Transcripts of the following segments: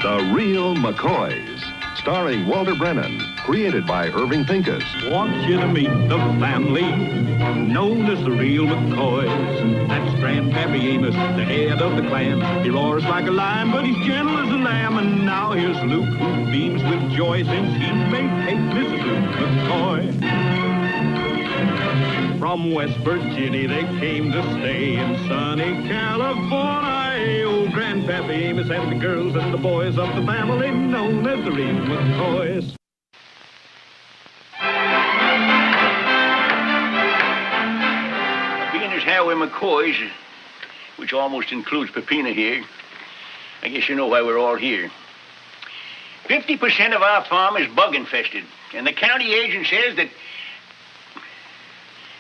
The Real McCoys, starring Walter Brennan, created by Irving Pincus. Want you to meet the family known as the Real McCoys. That's Grandpappy Amos, the head of the clan. He roars like a lion, but he's gentle as a lamb. And now here's Luke, who beams with joy since he made Kate Mrs. Luke McCoy. From West Virginia they came to stay in sunny California. Old Grandpappy Amos and the girls and the boys of the family known as the Real McCoys. Being as how we're McCoys, which almost includes Pepino here, I guess you know why we're all here. 50% of our farm is bug infested, and the county agent says that...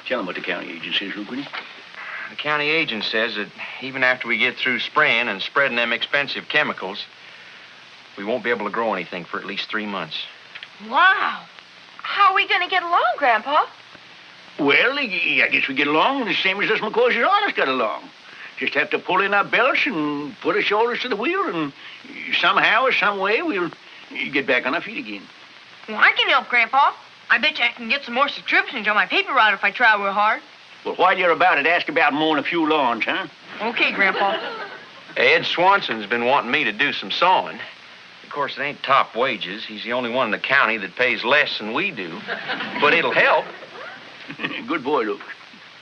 Tell him what the county agent says, Luke, will you? The county agent says that even after we get through spraying and spreading them expensive chemicals, we won't be able to grow anything for at least 3 months. Wow. How are we going to get along, Grandpa? Well, I guess we get along the same as us McCoys has always got along. Just have to pull in our belts and put our shoulders to the wheel, and somehow or some way we'll get back on our feet again. Well, I can help, Grandpa. I bet you I can get some more subscriptions on my paper route if I try real hard. Well, while you're about it, ask about mowing a few lawns, huh? Okay, Grandpa. Ed Swanson's been wanting me to do some sawing. Of course, it ain't top wages. He's the only one in the county that pays less than we do. But it'll help. Good boy, Luke.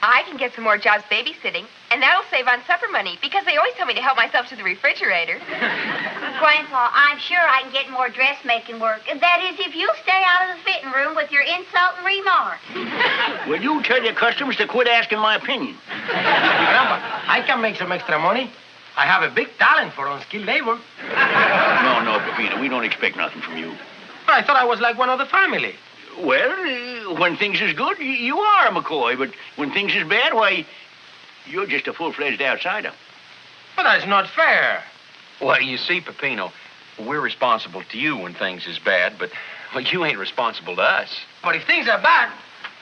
I can get some more jobs babysitting, and that'll save on supper money, because they always tell me to help myself to the refrigerator. Grandpa, I'm sure I can get more dressmaking work. That is, if you stay out of the fitting room with your insulting remarks. Will you tell your customers to quit asking my opinion? Grandpa, I can make some extra money. I have a big talent for unskilled labor. No, Pepino, we don't expect nothing from you. I thought I was like one of the family. Well, when things is good, you are a McCoy, but when things is bad, why, you're just a full-fledged outsider. But that's not fair. Well, you see, Pepino, we're responsible to you when things is bad, but well, you ain't responsible to us. But if things are bad,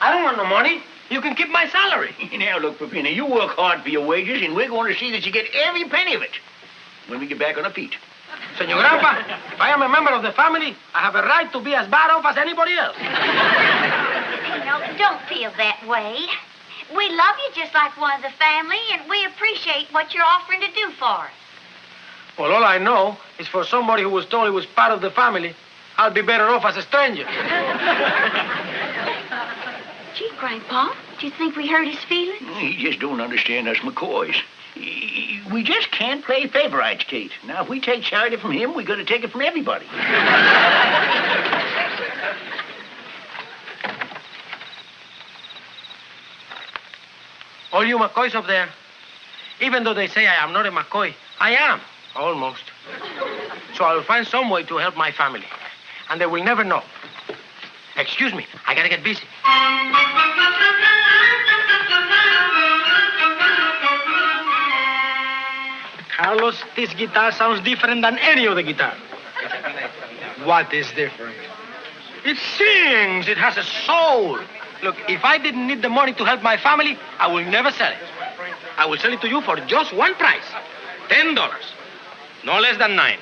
I don't want no money. You can keep my salary. Now, look, Pepino, you work hard for your wages, and we're going to see that you get every penny of it when we get back on our feet. Senor Grandpa, if I am a member of the family, I have a right to be as bad off as anybody else. No, don't feel that way. We love you just like one of the family, and we appreciate what you're offering to do for us. Well, all I know is for somebody who was told he was part of the family, I'll be better off as a stranger. Gee, Grandpa, do you think we hurt his feelings? He just don't understand us McCoys. We just can't play favorites, Kate. Now, if we take charity from him, we're going to take it from everybody. All you McCoys up there, even though they say I am not a McCoy, I am, almost. So I'll find some way to help my family, and they will never know. Excuse me, I gotta get busy. Carlos, this guitar sounds different than any other guitar. What is different? It sings. It has a soul. Look, if I didn't need the money to help my family, I will never sell it. I will sell it to you for just one price. $10. No less than 9.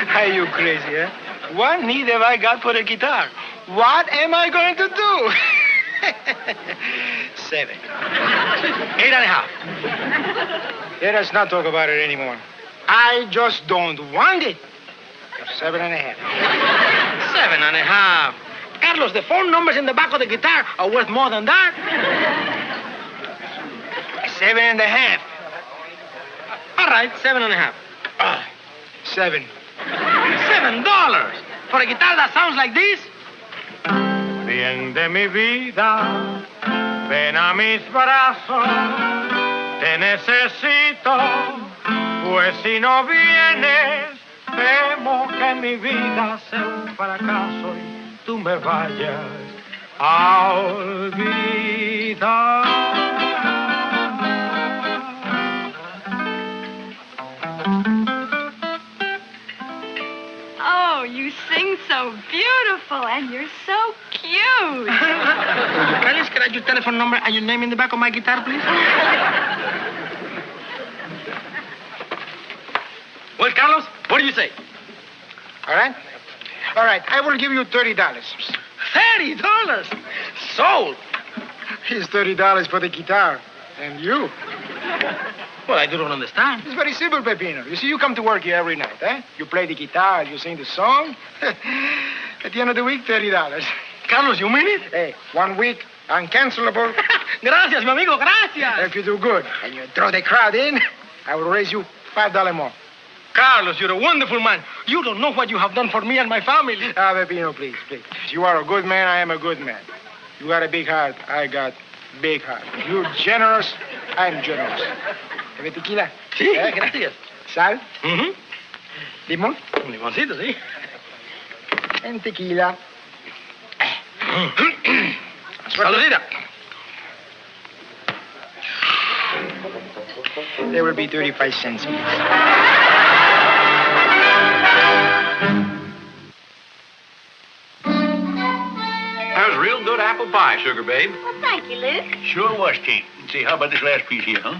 Are you crazy, eh? What need have I got for a guitar? What am I going to do? 7. 8.5. Let us not talk about it anymore. I just don't want it. 7.5. 7.5. Carlos, the phone numbers in the back of the guitar are worth more than that. 7.5. All right, 7.5. 7. $7 for a guitar that sounds like this? Bien de mi vida, ven a mis brazos, te necesito, pues si no vienes, temo que mi vida sea un fracaso y tú me vayas a olvidar. Oh, you sing so beautiful, and you're so cute. Carlos, can I have your telephone number and your name in the back of my guitar, please? Well, Carlos, what do you say? All right? All right, I will give you $30. $30? Sold. Here's $30 for the guitar. And you. Well, I don't understand. It's very simple, Pepino. You see, you come to work here every night, eh? You play the guitar, you sing the song. At the end of the week, $30. Carlos, you mean it? Hey, 1 week, uncancelable. Gracias, mi amigo, gracias. If you do good and you throw the crowd in, I will raise you $5 more. Carlos, you're a wonderful man. You don't know what you have done for me and my family. Ah, Pepino, please, please. You are a good man, I am a good man. You got a big heart, I got big heart. You're generous, I'm generous. ¿Bebe tequila? Sí, gracias. ¿Sal? Mhm. ¿Limón? Un limoncito, sí. And tequila. Saludita. There will be 35 cents. That was real good apple pie, Sugar Babe. Well, thank you, Luke. Sure was, Kate. Say, how about this last piece here, huh?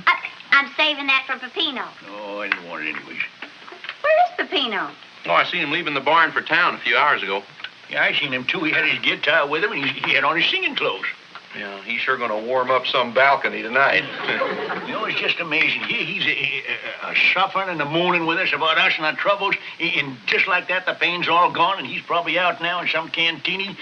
I'm saving that for Pepino. Oh, I didn't want it anyways. Where is Pepino? Oh, I seen him leaving the barn for town a few hours ago. Yeah, I seen him, too. He had his guitar with him, and he had on his singing clothes. Yeah, he's sure gonna warm up some balcony tonight. You know, it's just amazing. He's suffering and moaning with us about us and our troubles, and just like that, the pain's all gone, and he's probably out now in some cantina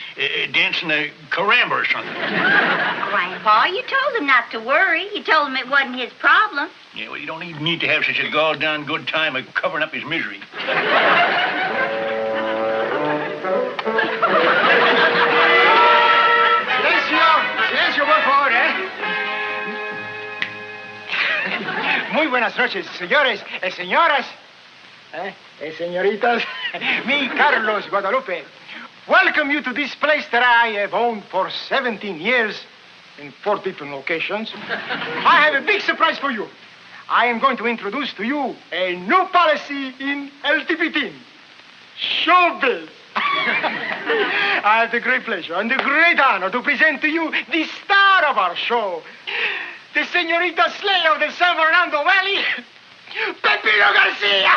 dancing a caramba or something. Grandpa, you told him not to worry. You told him it wasn't his problem. Yeah, well, you don't even need to have such a goddamn good time of covering up his misery. Silencio, por favor, ¿eh? Muy buenas noches, señores, señoras, señoritas. Me, Carlos Guadalupe, welcome you to this place that I have owned for 17 years in 4 different locations. I have a big surprise for you. I am going to introduce to you a new policy in LGBT. Showbiz. I have the great pleasure and the great honor to present to you the star of our show, the Señorita Slay of the San Fernando Valley, Pepino Garcia.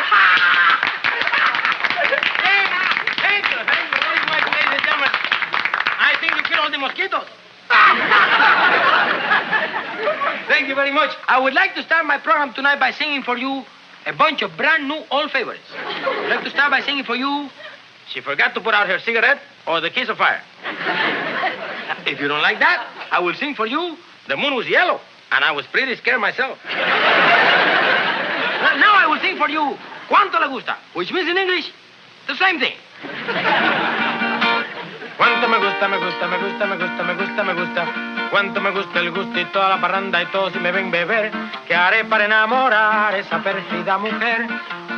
Thank you very much, ladies and gentlemen. I think you killed all the mosquitoes. Thank you very much. I would like to start my program tonight by singing for you a bunch of brand new old favorites. I'd like to start by singing for you She Forgot to Put Out Her Cigarette or The Kiss of Fire. If you don't like that, I will sing for you The Moon Was Yellow, and I was pretty scared myself. Now I will sing for you Cuánto Le Gusta, which means in English, the same thing. Cuánto me gusta, me gusta, me gusta, me gusta, me gusta, me gusta. Cuánto me gusta el gusto y toda la parranda y todos si me ven beber. ¿Qué haré para enamorar a esa pérfida mujer?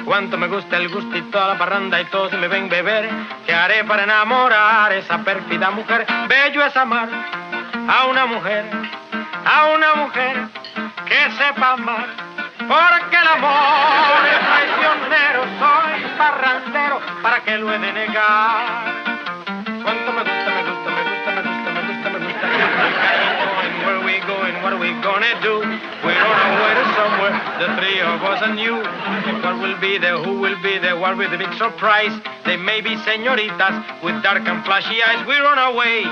Cuánto me gusta el gusto y toda la parranda y todos si me ven beber. ¿Qué haré para enamorar a esa pérfida mujer? Bello es amar a una mujer que sepa amar. Porque el amor es traicionero, soy parrandero, ¿para qué lo he de negar? Cuánto me gusta, me gusta, me gusta, me gusta, me gusta, me gusta. Where we going, what are we gonna do? We're on our way to somewhere, the 3 of us and you. What will be there, who will be there, what will be the big surprise? They may be señoritas with dark and flashy eyes. We're on our way,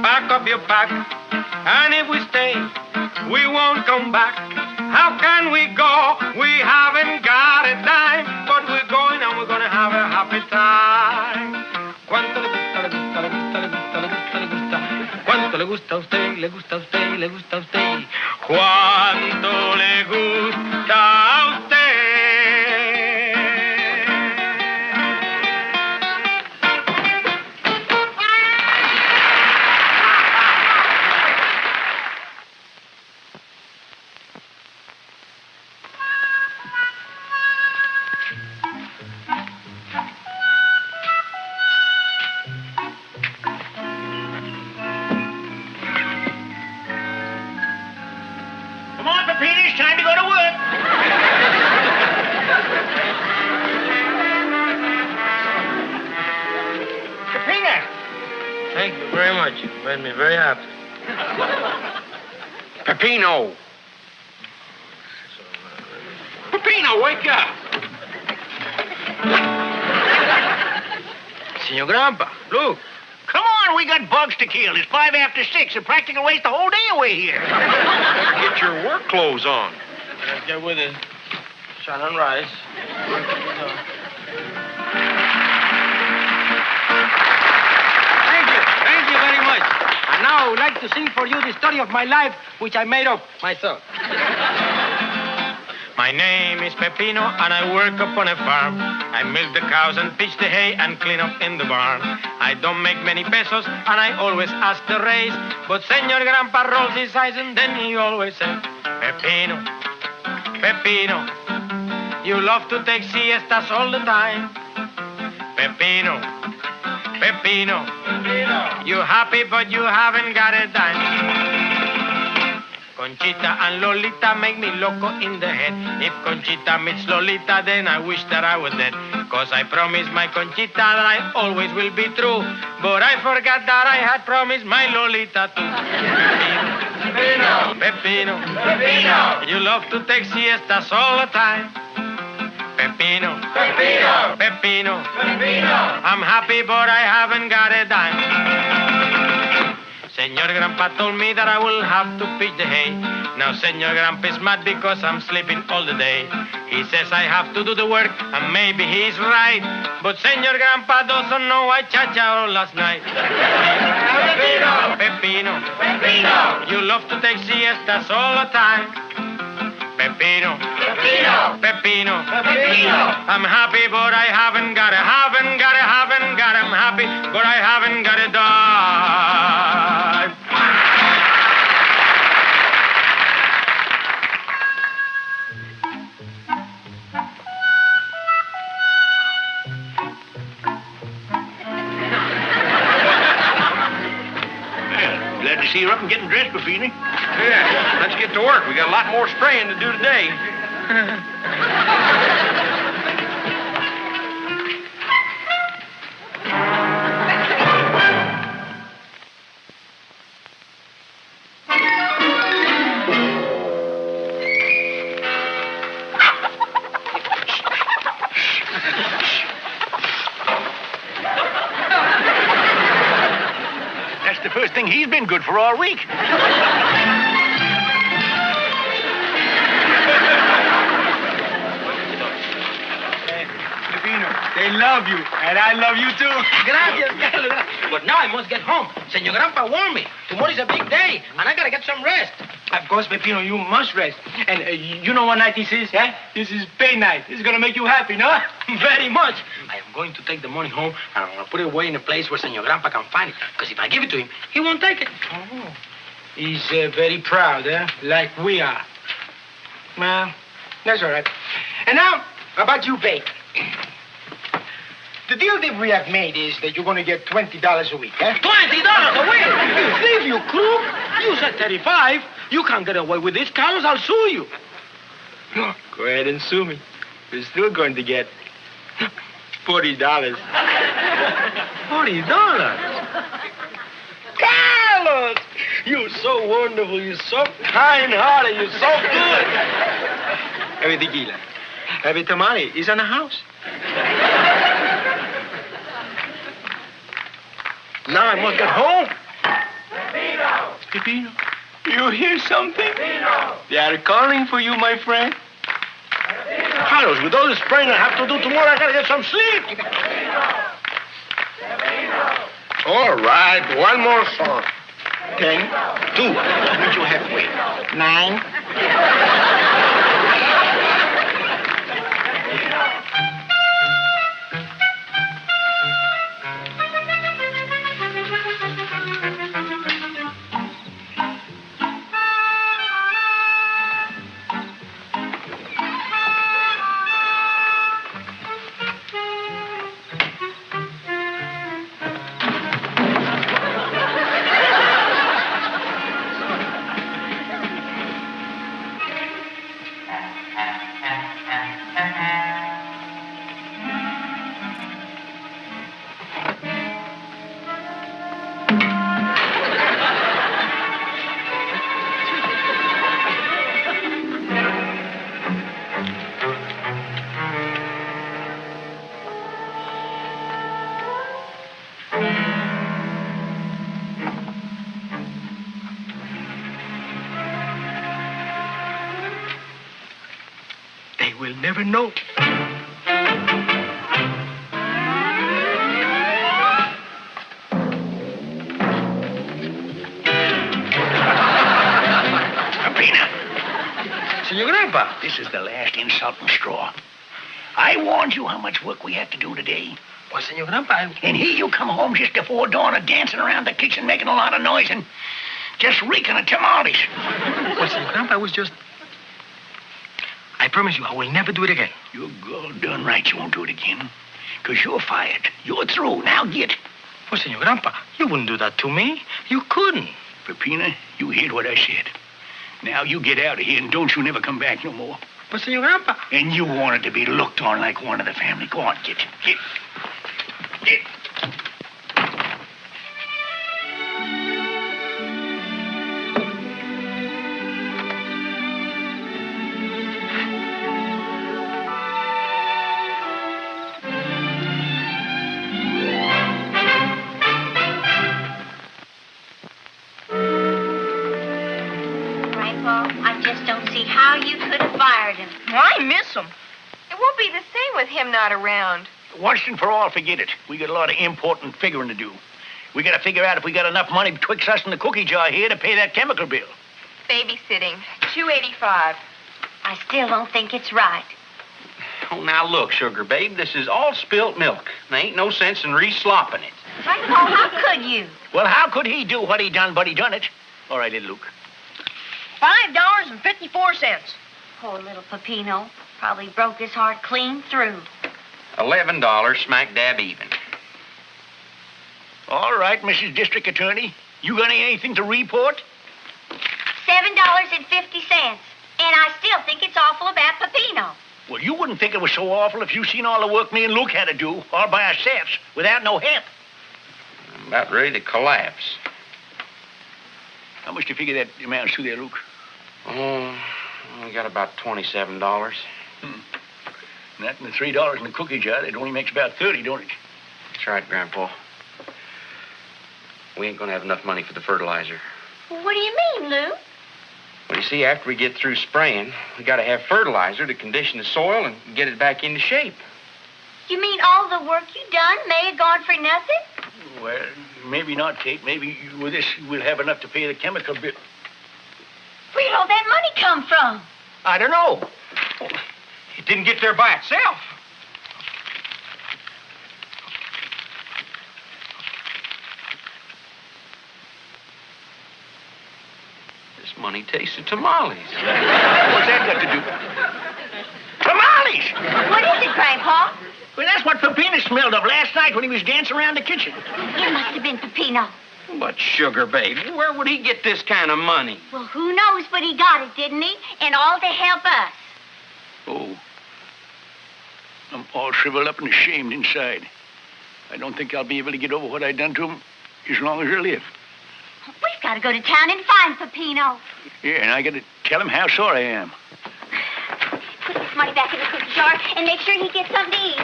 pack up your pack, and if we stay, we won't come back. How can we go? We haven't got a dime, but we're going and we're gonna have a happy time. ¿Cuánto le gusta, le gusta, le gusta, le gusta, le gusta, le gusta? ¿Cuánto le gusta a usted, le gusta a usted, le gusta a usted? ¿Cuánto le gusta a usted? Time to go to work. Pepino. Thank you very much. You made me very happy. Pepino! Pepino, wake up! Senor Grandpa, look. Come on, we got bugs to kill. It's 5 after 6. A practical waste the whole day away here. Get your work clothes on. Let's get with it. Shine and rise. Thank you very much. And now I would like to sing for you the story of my life, which I made up myself. My name is Pepino, and I work up on a farm. I milk the cows and pitch the hay and clean up in the barn. I don't make many pesos, and I always ask the raise. But Senor Grandpa rolls his eyes, and then he always says, Pepino, Pepino, you love to take siestas all the time. Pepino, Pepino, you're happy, but you haven't got a dime. Conchita and Lolita make me loco in the head. If Conchita meets Lolita, then I wish that I was dead. 'Cause I promised my Conchita that I always will be true. But I forgot that I had promised my Lolita too. Pepino, Pepino, Pepino, you love to take siestas all the time. Pepino, Pepino, Pepino, Pepino, I'm happy, but I haven't got a dime. Senor Grandpa told me that I will have to pitch the hay. Now Senor Grandpa is mad because I'm sleeping all the day. He says I have to do the work, and maybe he's right. But Senor Grandpa doesn't know I cha-cha last night. Pepino, Pepino, Pepino, you love to take siestas all the time. Pepino, Pepino, Pepino, Pepino, I'm happy, but I haven't got it. I'm happy, but I haven't got a dime. Glad to see you up and getting dressed, Pepino. Yeah, let's get to work. We got a lot more spraying to do today. That's the first thing he's been good for all week. They love you, and I love you too. Gracias, Carlos. But now I must get home. Senor Grandpa warned me. Tomorrow is a big day, and I gotta get some rest. Of course, Pepino, you must rest. And you know what night this is, eh? This is pay night. This is gonna make you happy, no? Very much. I am going to take the money home, and I'm gonna put it away in a place where Senor Grandpa can find it. Because if I give it to him, he won't take it. Oh. He's very proud, eh? Like we are. Well, that's all right. And now, about you, Pete. The deal that we have made is that you're going to get $20 a week, eh? $20 a week? You thief, you crook. You said 35. You can't get away with this, Carlos. I'll sue you. No, go ahead and sue me. You're still going to get $40. $40? Carlos! You're so wonderful. You're so kind-hearted. You're so good. Have a tequila. Have a tamale. It's in the house. Now I must get home. Pepino! Pepino, you hear something? Pepino! They are calling for you, my friend. Pepino! Carlos, with all the spraying I have to do tomorrow, I gotta get some sleep. Pepino! Pepino! All right, one more song. 10, 2, meet you halfway. 9. will never know. Pepino, Senor Grandpa. this is the last insulting straw. I warned you how much work we have to do today. Well, Senor Grandpa, And here you come home just before dawn and dancing around the kitchen making a lot of noise and just reeking of tamales. well, Senor Grandpa, I was just... I promise you, I will never do it again. You're God done right you won't do it again. Because you're fired. You're through. Now get. Well, Senor Grandpa, you wouldn't do that to me. You couldn't. Pepino, you heard what I said. Now you get out of here and don't you never come back no more. But, Senor Grandpa... And you wanted to be looked on like one of the family. Go on, get. Get. Grandpa, I just don't see how you could have fired him. I miss him. It won't be the same with him not around. Once and for all, forget it. We got a lot of important figuring to do. We got to figure out if we got enough money betwixt us and the cookie jar here to pay that chemical bill. Babysitting, $2.85. I still don't think it's right. Oh, now look, sugar babe, this is all spilt milk. There ain't no sense in re-slopping it. Grandpa, how could you? Well, how could he do what he done, but he done it? All right, little Luke. $5.54. Poor little Pepino. Probably broke his heart clean through. $11 smack dab even. All right, Mrs. District Attorney. You got anything to report? $7.50. And I still think it's awful about Pepino. Well, you wouldn't think it was so awful if you seen all the work me and Luke had to do, all by ourselves, without no help. I'm about ready to collapse. How much do you figure that amounts to there, Luke? Oh, we got about $27. That and the $3 in the cookie jar, it only makes about 30, don't it? That's right, Grandpa. We ain't gonna have enough money for the fertilizer. Well, what do you mean, Lou? Well, you see, after we get through spraying, we gotta have fertilizer to condition the soil and get it back into shape. You mean all the work you done may have gone for nothing? Well, maybe not, Kate. Maybe with this we'll have enough to pay the chemical bill. Where'd all that money come from? I don't know. It didn't get there by itself. This money tastes of tamales. What's that got to do? Tamales! What is it, Grandpa? Well, that's what Pepino smelled of last night when he was dancing around the kitchen. It must have been Pepino. But, sugar babe, where would he get this kind of money? Well, who knows, but he got it, didn't he? And all to help us. Oh. I'm all shriveled up and ashamed inside. I don't think I'll be able to get over what I done to him as long as I live. We've got to go to town and find Pepino. Yeah, and I got to tell him how sorry I am. Put this money back in the cookie jar and make sure he gets something to eat.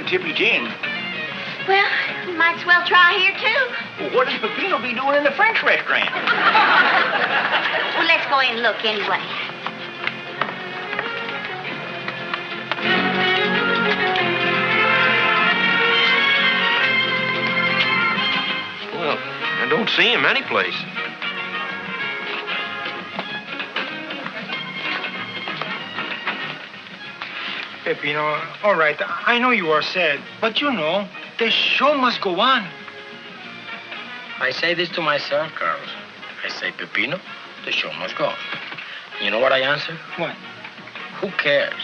Tippy 10. Well, we might as well try here, too. Well, what does Pepino be doing in the French restaurant? Well, let's go in and look anyway. Well, I don't see him anyplace. Pepino, all right, I know you are sad, but you know, the show must go on. I say this to myself, Carlos. I say, Pepino, the show must go on. You know what I answer? What? Who cares?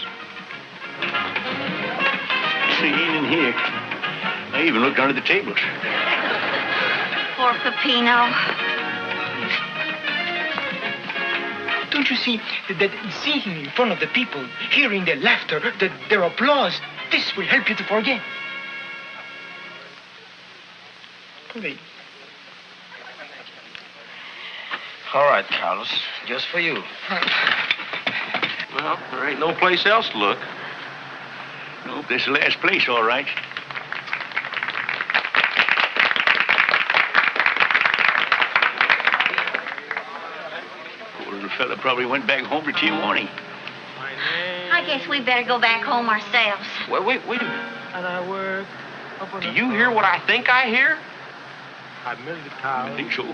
See, he ain't in here. I even looked under the tables. Poor Pepino. Don't you see that seeing in front of the people, hearing their laughter, their applause, this will help you to forget? Please. All right, Carlos. Just for you. Well, there ain't no place else to look. Nope, this is the last place, all right. Poor little fella probably went back home to Tijuana. I guess we better go back home ourselves. Wait a minute. And I work. Do you hear what I think I hear? I milk the cow. I think so.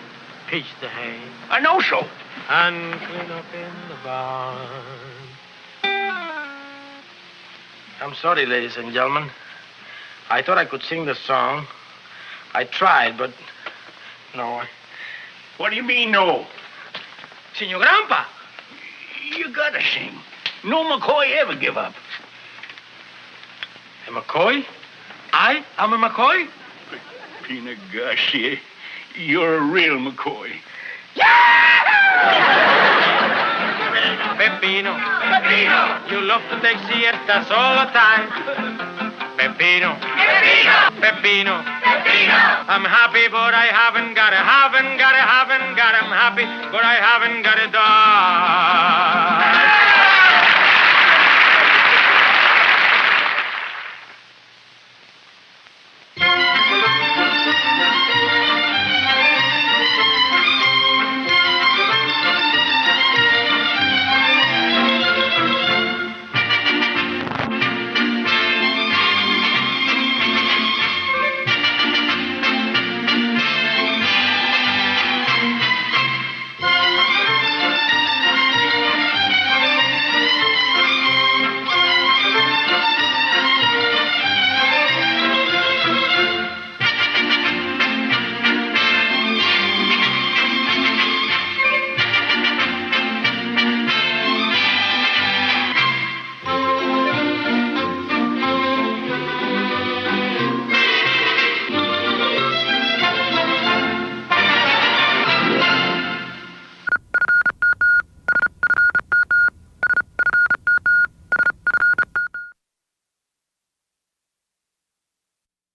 Pitch the hay. I know so. And clean up in the barn. I'm sorry, ladies and gentlemen. I thought I could sing the song. I tried, but no. What do you mean, no? Senor Grandpa. You gotta sing. No McCoy ever give up. A McCoy? I am a McCoy? Pepino, gosh, you're a real McCoy. Pepino. Pepino. You love to take siestas all the time. Pepino. Pepino. Pepino. Pepino. I'm happy, but I haven't got it. I'm happy, but I haven't got a dog.